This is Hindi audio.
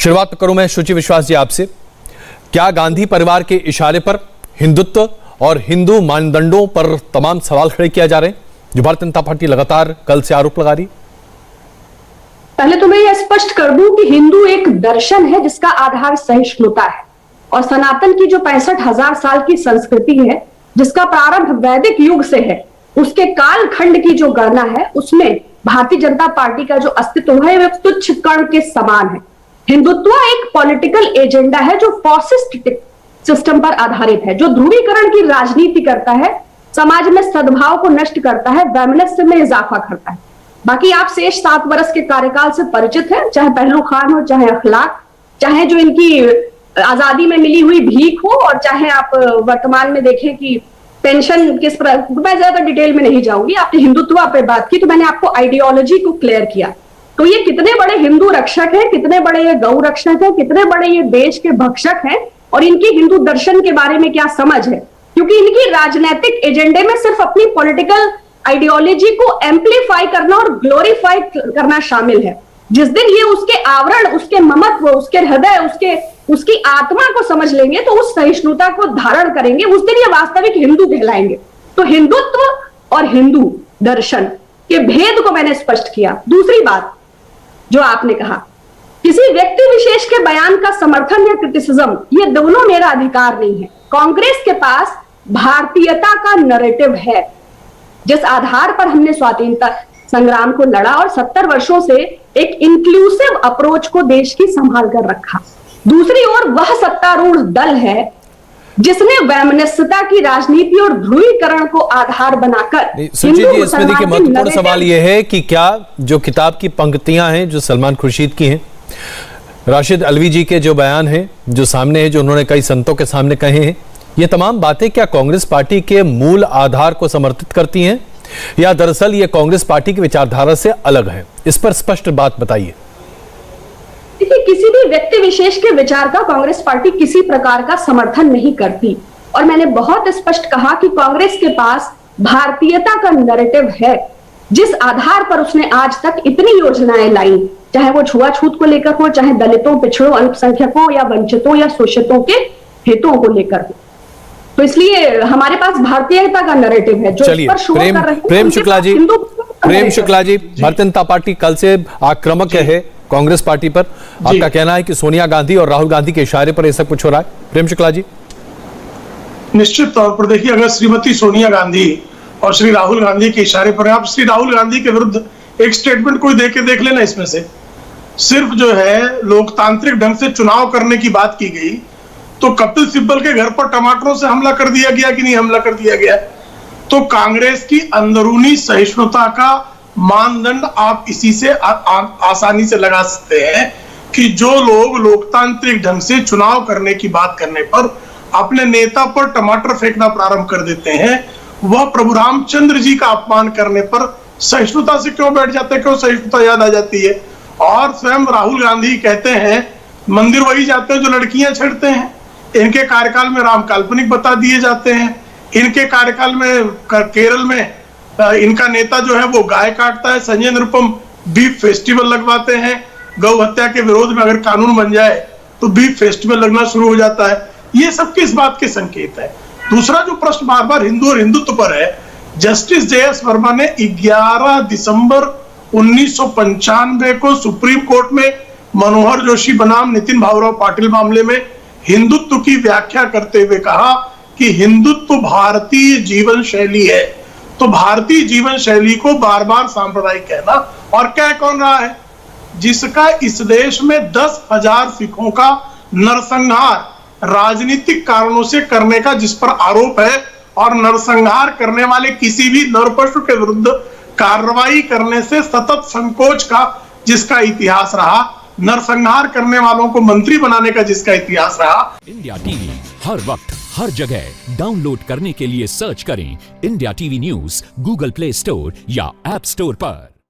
शुरुआत करूं मैं शुचि विश्वास जी आपसे। क्या गांधी परिवार के इशारे पर हिंदुत्व और हिंदू मानदंडों पर तमाम सवाल खड़े किया जा रहे हैं, जो भारतीय जनता पार्टी लगातार कल से आरोप लगा रही? पहले तो मैं यह स्पष्ट कर दूं कि हिंदू एक दर्शन है जिसका आधार सहिष्णुता है, और सनातन की जो 65,000 साल की संस्कृति है जिसका प्रारंभ वैदिक युग से है, उसके कालखंड की जो गणना है उसमें भारतीय जनता पार्टी का जो अस्तित्व है वह तुच्छ कण के समान है। हिंदुत्व एक पॉलिटिकल एजेंडा है जो फॉसिस्ट सिस्टम पर आधारित है, जो ध्रुवीकरण की राजनीति करता है, समाज में सद्भाव को नष्ट करता है, वैमनस्य में इजाफा करता है। बाकी आप शेष 7 वर्ष के कार्यकाल से परिचित हैं, चाहे पहलू खान हो, चाहे अखलाक, चाहे जो इनकी आजादी में मिली हुई भीख हो, और चाहे आप वर्तमान में देखें कि पेंशन किस पर। मैं ज्यादा डिटेल में नहीं जाऊंगी, आपने हिंदुत्व पे बात की तो मैंने आपको आइडियोलॉजी को क्लियर किया। तो ये कितने बड़े हिंदू रक्षक हैं, कितने बड़े ये गौ रक्षक हैं, कितने बड़े ये देश के भक्षक हैं, और इनकी हिंदू दर्शन के बारे में क्या समझ है, क्योंकि इनकी राजनीतिक एजेंडे में सिर्फ अपनी पॉलिटिकल आइडियोलॉजी को एम्पलीफाई करना और ग्लोरीफाई करना शामिल है। जिस दिन ये उसके आवरण, उसके ममत्व, उसके हृदय, उसकी आत्मा को समझ लेंगे, तो उस सहिष्णुता को धारण करेंगे, उस दिन ये वास्तविक हिंदू कहलाएंगे। तो हिंदुत्व और हिंदू दर्शन के भेद को मैंने स्पष्ट किया। दूसरी बात जो आपने कहा, किसी व्यक्ति विशेष के बयान का समर्थन या क्रिटिसिज्म, ये दोनों मेरा अधिकार नहीं है। कांग्रेस के पास भारतीयता का नैरेटिव है, जिस आधार पर हमने स्वाधीनता संग्राम को लड़ा और 70 वर्षों से एक इंक्लूसिव अप्रोच को देश की संभाल कर रखा। दूसरी ओर वह सत्तारूढ़ दल है जिसने वैमनस्यता की राजनीति और ध्रुवीकरण को आधार बनाकर। सुचित जी, इसमें देखिए महत्वपूर्ण सवाल यह है कि क्या जो किताब की पंक्तियां हैं जो सलमान खुर्शीद की हैं, राशिद अलवी जी के जो बयान हैं जो सामने है, जो उन्होंने कई संतों के सामने कहे हैं, ये तमाम बातें क्या कांग्रेस पार्टी के मूल आधार को समर्थित करती हैं, या दरअसल ये कांग्रेस पार्टी की विचारधारा से अलग है? इस पर स्पष्ट बात बताइए। देखिए, किसी भी व्यक्ति विशेष के विचार का कांग्रेस पार्टी किसी प्रकार का समर्थन नहीं करती, और मैंने बहुत स्पष्ट कहा कि कांग्रेस के पास भारतीयता का नैरेटिव है, जिस आधार पर उसने आज तक इतनी योजनाएं लाई, चाहे वो छुआछूत को लेकर हो, चाहे दलितों, पिछड़ों, अल्पसंख्यकों या वंचितों या शोषितों के हितों को लेकर हो। तो इसलिए हमारे पास भारतीयता का नैरेटिव है जो इस पर शोर कर रहे हैं। प्रेम शुक्ला जी, भारतीय जनता पार्टी कल से आक्रामक है कांग्रेस पार्टी पर। आपका कहना है कि सोनिया गांधी और राहुल गांधी के इशारे पर ऐसा कुछ हो रहा है? प्रेम शुक्ला जी। निश्चित तौर पर देखिए, अगर श्रीमती सोनिया गांधी और श्री राहुल गांधी के इशारे पर, आप श्री राहुल गांधी के विरुद्ध एक स्टेटमेंट कोई देख लेना, इसमें से सिर्फ जो है लोकतांत्रिक ढंग से चुनाव करने की बात की गई, तो कपिल सिब्बल के घर पर टमाटरों से हमला कर दिया गया कि नहीं हमला कर दिया गया। तो कांग्रेस की अंदरूनी सहिष्णुता का मानदंड आप इसी से आसानी से लगा सकते हैं कि जो लोग लोकतांत्रिक ढंग से चुनाव करने की बात करने पर अपने नेता पर टमाटर फेंकना प्रारंभ कर देते हैं, वह प्रभु रामचंद्र जी का अपमान करने पर सहिष्णुता से क्यों बैठ जाते हैं, क्यों सहिष्णुता याद आ जाती है। और स्वयं राहुल गांधी कहते हैं मंदिर वही जाते हैं जो लड़कियां छेड़ते हैं, इनके कार्यकाल में राम काल्पनिक बता दिए जाते हैं, इनके कार्यकाल में केरल में इनका नेता जो है वो गाय काटता है, संजय निरुपम बीफ फेस्टिवल लगवाते हैं, गौ हत्या के विरोध में अगर कानून बन जाए तो बीफ फेस्टिवल लगना शुरू हो जाता है। ये सब किस बात के संकेत है? दूसरा जो प्रश्न बार बार हिंदू और हिंदुत्व पर है, जस्टिस जे.एस. वर्मा ने 11 दिसंबर 1995 को सुप्रीम कोर्ट में मनोहर जोशी बनाम नितिन भाऊराव पाटिल मामले में हिंदुत्व की व्याख्या करते हुए कहा कि हिंदुत्व भारतीय जीवन शैली है। तो भारतीय जीवन शैली को बार बार सांप्रदायिक कहना, और कह कौन रहा है? जिसका इस देश में 10,000 सिखों का नरसंहार राजनीतिक कारणों से करने का जिस पर आरोप है, और नरसंहार करने वाले किसी भी नरपशु के विरुद्ध कार्रवाई करने से सतत संकोच का जिसका इतिहास रहा, नरसंहार करने वालों को मंत्री बनाने का जिसका इतिहास रहा। इंडिया टीवी हर वक्त हर जगह डाउनलोड करने के लिए सर्च करें India TV news Google play store या ऐप स्टोर पर।